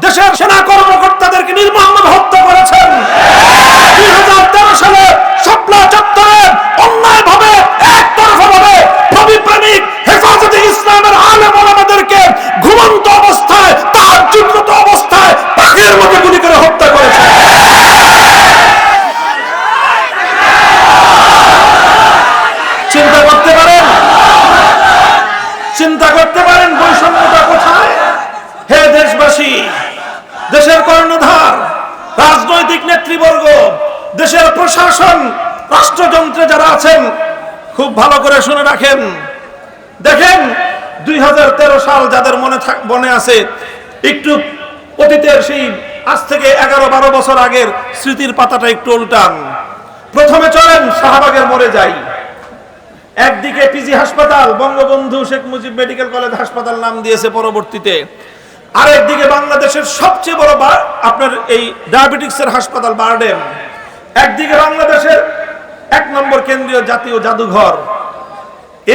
দেশের সেনা কর্মকর্তাদেরকে নির্মমভাবে হত্যা করেছেন। 2013 সালে শাপলা চত্বরে অন্যায়ভাবে একতরফাভাবে নবীপ্রেমিক হেফাজতে ইসলামের আলেম ওলামাদেরকে ঘুমন্ত অবস্থায় তাহাজ্জুদরত অবস্থায় পাখির মতো গুলি করে হত্যা করেছে। চিন্তা করতে পারেন, চিন্তা করতে পারেন বৈষম্যতা কোথায়? হে দেশবাসী, দেশের কর্ণধার, রাজনৈতিক নেতৃবর্গ, দেশের প্রশাসন, রাষ্ট্রযন্ত্রে যারা আছেন, খুব ভালো করে শুনে রাখেন। দেখেন 2013 সাল যাদের মনে আছে, একটু অতীতের সেই আজ থেকে 11-12 বছর আগের স্মৃতির পাতাটা একটু উল্টান। প্রথমে চলেন শাহবাগের মোড়ে যাই। একদিকে পিজি হাসপাতাল, বঙ্গবন্ধু শেখ মুজিব মেডিকেল কলেজ হাসপাতাল নাম দিয়েছে পরবর্তীতে। আরেকদিকে বাংলাদেশের সবচেয়ে বড় আপনার এই ডায়াবেটিক্সের হাসপাতাল বারডেম। একদিকে বাংলাদেশের 1 নম্বর কেন্দ্রীয় জাতীয় জাদুঘর।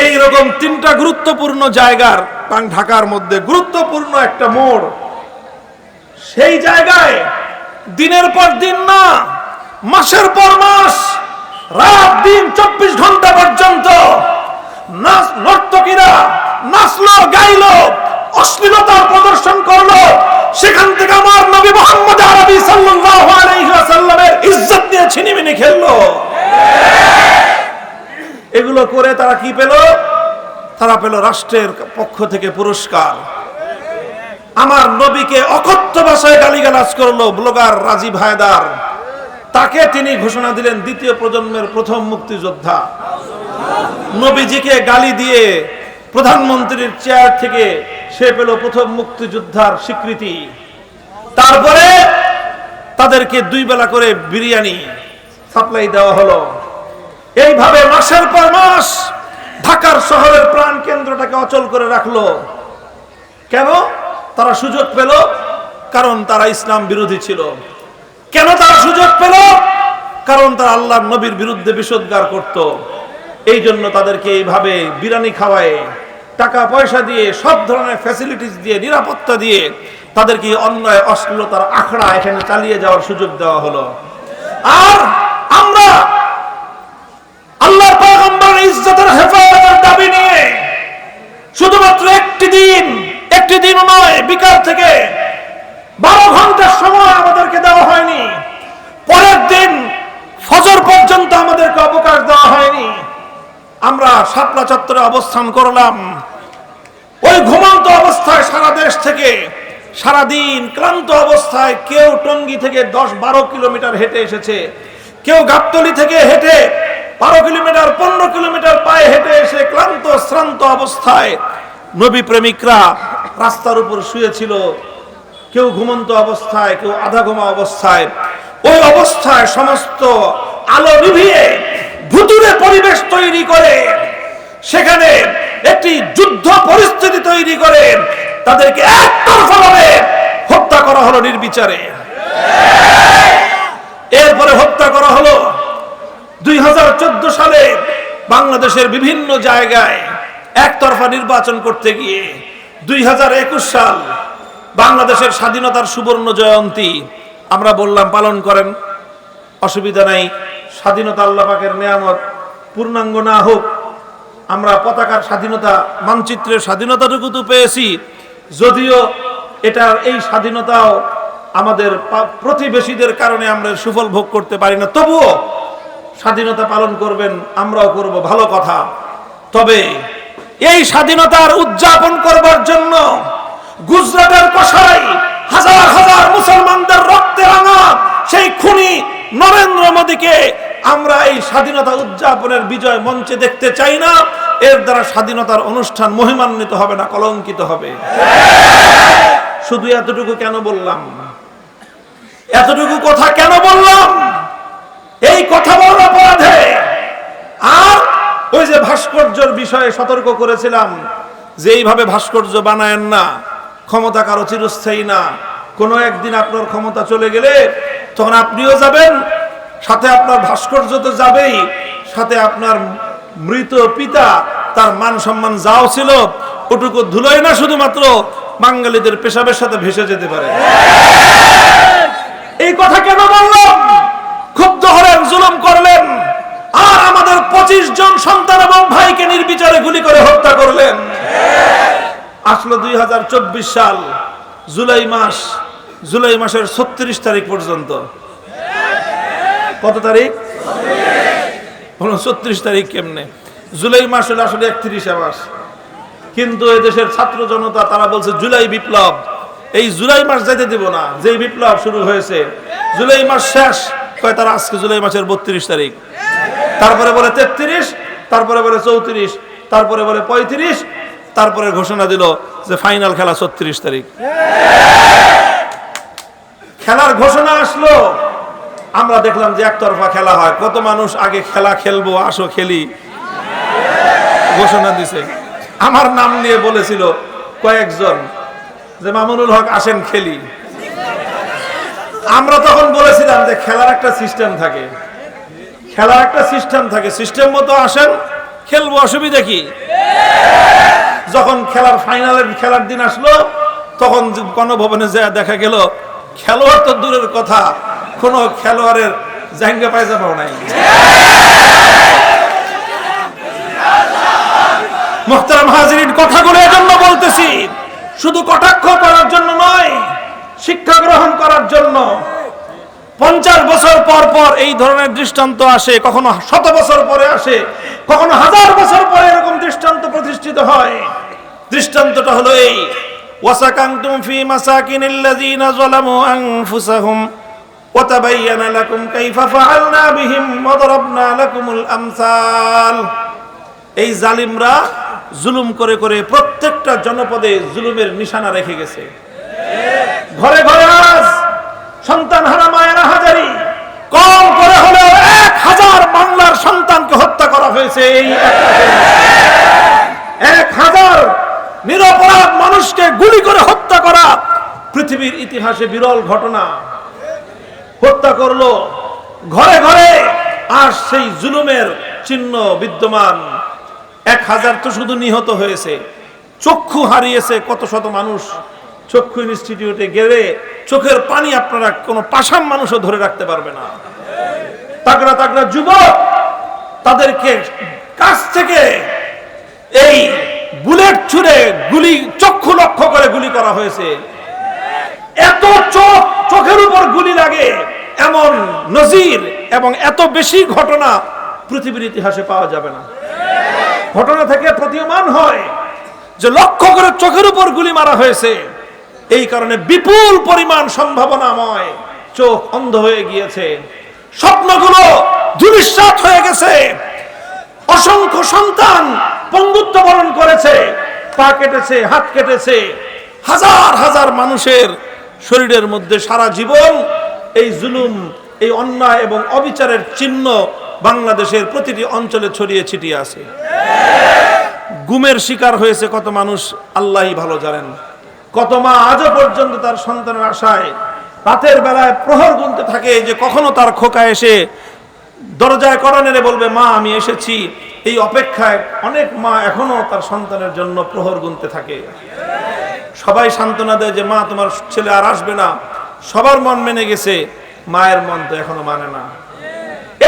এই রকম 3টা গুরুত্বপূর্ণ জায়গার ঢাকার মধ্যে গুরুত্বপূর্ণ একটা মোড়। সেই জায়গায় দিনের পর দিন না, মাসের পর মাস, রাত দিন 24 ঘন্টা পর্যন্ত নর্তকীরা নাচলো, গাইলো, অশ্লীলতার প্রদর্শন করলো। সেখান থেকে আমার নবী মুহাম্মদ আরবি সাল্লাল্লাহু আলাইহি ওয়াসাল্লামের ইজ্জত নিয়ে ছিনিমিনি খেললো। এগুলো করে তারা কি পেল? তারা পেল রাষ্ট্রের পক্ষ থেকে পুরস্কার। আমার নবীকে অকথ্য ভাষায় গালিগালাজ করলো ব্লগার রাজীব হায়দার। তাকে তিনি ঘোষণা দিলেন দ্বিতীয় প্রজন্মের প্রথম মুক্তিযোদ্ধা। নবীজিকে গালি দিয়ে প্রধানমন্ত্রীর চেয়ার থেকে সে পেল প্রথম মুক্তিযোদ্ধার স্বীকৃতি। তারপরে তাদেরকে 2 বেলা করে বিরিয়ানি সাপ্লাই দেওয়া হলো। এইভাবে মাসের পর মাস ঢাকার শহরের প্রাণ কেন্দ্রটাকে অচল করে রাখলো। কেন? তারা সুযোগ পেল, কারণ তারা ইসলাম বিরোধী ছিল। কেন তারা সুযোগ পেল? কারণ তারা আল্লাহর নবীর বিরুদ্ধে বিষোদ্গার করত। এই জন্য তাদেরকে এইভাবে বিরিয়ানি খাওয়ায়, টাকা পয়সা দিয়ে, সব ধরনের ফ্যাসিলিটিস দিয়ে, নিরাপত্তা দিয়ে তাদেরকে অন্যায় অশ্লীলতার আখড়া এখানে চালিয়ে যাওয়ার সুযোগ দেওয়া হলো। আর আমরা আল্লাহর পয়গম্বরের ইজ্জতের হেফাজতের দাবি নিয়ে শুধুমাত্র একটি দিন নয়, বিকাল থেকে 12 ঘন্টার সময় আমাদেরকে দেওয়া হয়নি। পরের দিন ফজর পর্যন্ত আমাদেরকে অবকাশ দেওয়া হয়নি। আমরা শাপলা চত্বরে অবস্থান করলাম। ওই ঘুমন্ত অবস্থায় সারা দেশ থেকে সারাদিন ক্লান্ত অবস্থায় কেউ টঙ্গী থেকে 10-12 কিলোমিটার হেঁটে এসেছে, কেউ গাবতলী থেকে হেঁটে 12 কিলোমিটার 15 কিলোমিটার পায়ে হেঁটে এসে ক্লান্ত শ্রান্ত অবস্থায় নবী প্রেমিকরা রাস্তার উপর শুয়েছিল। কেউ ঘুমন্ত অবস্থায়, কেউ আধা ঘুমা অবস্থায়। ওই অবস্থায় সমস্ত আলো নিভিয়ে ভুতুড়ে পরিবেশ তৈরি করে সেখানে একটি যুদ্ধ পরিস্থিতি তৈরি করে তাদেরকে একতরফাভাবে হত্যা করা হলো নির্বিচারে। এরপরে হত্যা করা হলো 2014 সালে বাংলাদেশের বিভিন্ন জায়গায় একতরফা নির্বাচন করতে গিয়ে। 2021 সাল বাংলাদেশের স্বাধীনতার সুবর্ণ জয়ন্তী। আমরা বললাম পালন করেন, অসুবিধা নাই, স্বাধীনতা আল্লাহ পাকের নেয়ামত, পূর্ণাঙ্গ না হোক, আমরা পতাকার স্বাধীনতা, মানচিত্রের স্বাধীনতাটুকু তো পেয়েছি, যদিও এটার এই স্বাধীনতাও আমাদের প্রতিবেশীদের কারণে আমরা সুফল ভোগ করতে পারি না। তবুও স্বাধীনতা পালন করবেন, আমরাও করব, ভালো কথা। তবে এই স্বাধীনতার উদযাপন করবার জন্য গুজরাটের কসাই হাজার হাজার মুসলমানদের রক্তে রাঙা সেই খুনি নরেন্দ্র মোদীকে আমরা এই স্বাধীনতা উদযাপনের বিজয় মঞ্চে দেখতে চাই না। এর দ্বারা স্বাধীনতার অনুষ্ঠান মহিমান্বিত হবে না, কলঙ্কিত হবে। শুধু এতটুকু কেন বললাম? এতটুকু কথা কেন বললাম? এই কথা বলার অপরাধে আর ওই যে ভাস্কর্যের বিষয়ে সতর্ক করেছিলাম যে এইভাবে ভাস্কর্য বানায়েন না, ক্ষমতা কারো চিরস্থায়ী না। কোনো একদিন আপনার ক্ষমতা চলে গেলে তখন আপনিও যাবেন, সাথে আপনার ভাস্কর্য তো যাবেই, সাথে আপনার মৃত পিতা, তার মান সম্মান যাও ছিল ওটুকু ধুলোয় না শুধুমাত্র বাঙালিদের পেশাবের সাথে ভেসে যেতে পারে। এই কথা কেন বললাম? ক্ষুব্ধ হলেন, জুলুম করলেন, আর আমাদের 25 জন সন্তান এবং ভাইকে নির্বিচারে গুলি করে হত্যা করলেন। আসলো 2024 সাল, জুলাই মাসের 36 তারিখ পর্যন্ত। কত তারিখ? 36 তারিখ কেমনে? জুলাই মাস হলে আসলে 31 মাস, কিন্তু এই দেশের ছাত্র জনতা তারা বলছে জুলাই বিপ্লব। এই জুলাই মাস যেতে দিব না, যে বিপ্লব শুরু হয়েছে জুলাই মাস শেষ, কয় তারা আজকে জুলাই মাসের 32 তারিখ, তারপরে বলে 33, তারপরে বলে 34, তারপরে বলে 35, তারপরে ঘোষণা দিল যে ফাইনাল খেলা 36 তারিখ। খেলার ঘোষণা আসলো, আমরা দেখলাম যে একতরফা খেলা হয়। কত মানুষ আগে খেলা খেলবো, আসো খেলি ঘোষণা দিছে। আমার নাম নিয়ে বলেছিল কয়েকজন যে মামুনুল হক আসেন খেলি। আমরা তখন বলেছিলাম যে খেলার একটা সিস্টেম থাকে, সিস্টেম মতো আসেন খেলবো, অসুবিধা কি? যখন খেলার দিন আসলো, তখন গণভবনে যা দেখা গেল খেলোয়াড় তো দূরের কথা, কোন খেলোয়াড়ের জায়গা পায়জামাও নাই। মুহতারাম হাজিরিন, কথাগুলো এজন্য বলতেছি, শুধু কটাক্ষ করার জন্য নয়, শিক্ষা গ্রহণ করার জন্য। 50 বছর পর পর এই ধরনের দৃষ্টান্ত আসে, কখনো 100 বছর পরে আসে, কখনো 1000 বছর পরে এরকম দৃষ্টান্ত প্রতিষ্ঠিত হয়। দৃষ্টান্তটা হলো এই, ওয়াসাকানতুম ফি মাসাকিনিল্লাযিনা যালামু আনফুসাহুম ওয়া তাবায়্যানা লাকুম কাইফা ফাআলনা বিহিম ওয়া দারাবনা লাকুমুল আমসাল। এই জালিমরা জুলুম করে করে প্রত্যেকটা জনপদে জুলুমের নিশানা রেখে গেছে। ঘরে ঘরে আজ সন্তান হারা মায়েরা হাজারি, কম করে হলেও 1000 বাংলার সন্তানকে হত্যা করা হয়েছে। এই 1000 নিরপরাধ মানুষকে গুলি করে হত্যা করা পৃথিবীর ইতিহাসে বিরল ঘটনা। হত্যা করলো ঘরে ঘরে, আর সেই জুলুমের চিহ্ন বিদ্যমান। 1000 তো শুধু নিহত হয়েছে, চক্ষু হারিয়েছে কত শত মানুষ। চক্ষু ইনস্টিটিউটে গেলে চোখের পানি আপনারা কোনো পাষাণ মানুষও ধরে রাখতে পারবে না। তাগড়া তাগড়া যুবক, তাদেরকে কাছ থেকে এই বুলেট ছুড়ে গুলি, চক্ষু লক্ষ্য করে গুলি করা হয়েছে। এত চোখের উপর গুলি লাগে এমন নজির এবং এত বেশি ঘটনা পৃথিবীর ইতিহাসে পাওয়া যাবে না। ঘটনা থেকে প্রতীয়মান হয় যে লক্ষ্য করে চোখের উপর গুলি মারা হয়েছে। এই কারণে বিপুল পরিমাণ সম্ভাবনাময় চোখ অন্ধ হয়ে গিয়েছে, স্বপ্নগুলো ধূলিসাৎ হয়ে গেছে। অসংখ্য সন্তান পঙ্গুত্ব বরণ করেছে, পা কেটেছে, হাত কেটেছে। হাজার হাজার মানুষের শরীরের মধ্যে সারা জীবন এই জুলুম, এই অন্যায় এবং অবিচারের চিহ্ন বাংলাদেশের প্রতিটি অঞ্চলে ছড়িয়ে ছিটিয়ে আছে। গুমের শিকার হয়েছে কত মানুষ আল্লাহই ভালো জানেন। কত মা আজও পর্যন্ত তার সন্তানের আশায় রাতের বেলায় প্রহর গুনতে থাকে যে কখনো তার খোকা এসে দরজায় কড়া নেড়ে বলবে মা আমি এসেছি। এই অপেক্ষায় অনেক মা এখনো তার সন্তানের জন্য প্রহর গুনতে থাকে। সবাই সান্ত্বনা দেয় যে মা তোমার ছেলে আর আসবে না, সবার মন মেনে গেছে, মায়ের মন তো এখনো মানে না।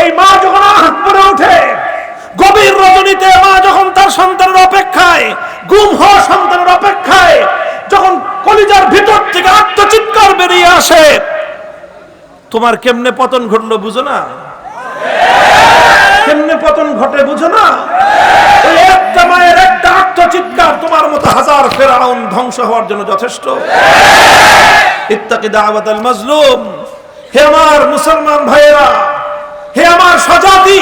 এই মা যখন হাত পরে ওঠে গভীর রজনীতে, মা যখন তার সন্তানের অপেক্ষায়, গুম হওয়া সন্তানের অপেক্ষায়, যখন কলিজার ভিতর থেকে আত্মচিৎকার বেরিয়ে আসে, তোমার কেমনে পতন ঘটলো বুঝো না? কেমনে পতন ঘটে বুঝো না? ওই একটা মায়ের একটা আত্মচিৎকার তোমার মতো হাজার ফেরাউন ধ্বংস হওয়ার জন্য যথেষ্ট। ইত্তাকি দাওয়াতাল মাজলুম। হে আমার মুসলমান ভাইয়েরা, হে আমার স্বজাতি,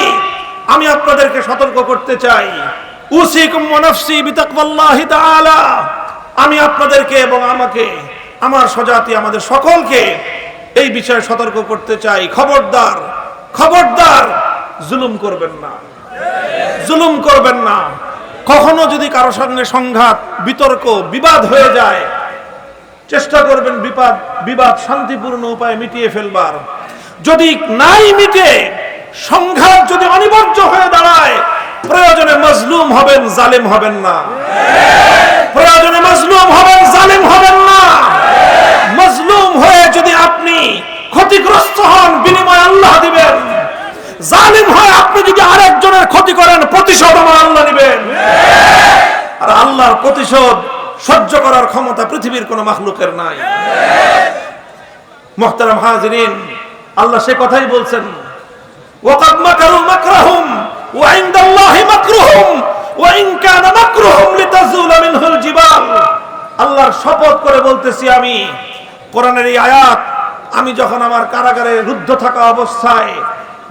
আমি আপনাদেরকে সতর্ক করতে চাই। উসিকুম ওয়া নাফসি বিতাকওয়াল্লাহি তাআলা। আমি আপনাদেরকে এবং আমাকে, আমার স্বজাতি, আমাদের সকলকে এই বিষয়ে সতর্ক করতে চাই। খবরদার, খবরদার, জুলুম করবেন না, জুলুম করবেন না। কখনো যদি কারো সঙ্গে সংঘাত, বিতর্ক, বিবাদ হয়ে যায়, চেষ্টা করবেন বিবাদ শান্তিপূর্ণ উপায়ে মিটিয়ে ফেলবার। যদি নাই মিটে, সংঘাত যদি অনিবার্য হয়ে দাঁড়ায়, প্রয়োজনে মজলুম হবেন, জালেম হবেন না। প্রয়োজনে মজলুম হবেন, জালেম হবেন করার ক্ষমতা পৃথিবীর কোনো মাখলুকের নাই। মুহতারাম হাজিরিন, আল্লাহ সে কথাই বলছেন, ওয়াকাদ মাকারু মাকরাহুম ওয়া ইনদাল্লাহি মাকরুহুম ওয়া ইন কানা মাকরুহুম লিতাজুলা মিনহুল জিবাল। আল্লাহর শপথ করে বলতেছি, আমি কোরআনের এই আয়াত আমি যখন আমার কারাগারে রুদ্ধ থাকা অবস্থায়,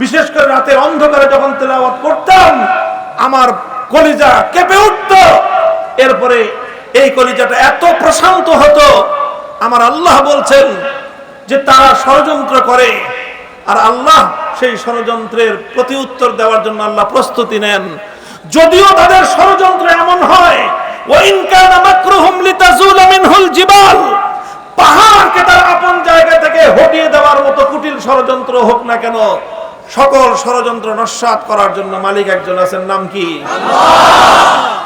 বিশেষ করে রাতের অন্ধকারে যখন তেলাওয়াত করতাম, আমার কলিজা কেঁপে উঠত। এরপরে এই কলিজাটা এত প্রশান্ত হতো। আমার আল্লাহ বলছেন যে তারা ষড়যন্ত্র করে, আর আল্লাহ সেই ষড়যন্ত্রের প্রতি উত্তর দেওয়ার জন্য আল্লাহ প্রস্তুতি নেন। যদিও তাদের ষড়যন্ত্র এমন হয়, ওয়া ইন কানা মাকরুহুম লিতাজুলা মিনহুল জিবাল, পাহাড়কে তার আপন জায়গা থেকে হটিয়ে দেওয়ার মতো কুটিল ষড়যন্ত্র হোক না কেন, সকল ষড়যন্ত্র নস্যাৎ করার জন্য মালিক একজন আছেন, নাম কি? আল্লাহ।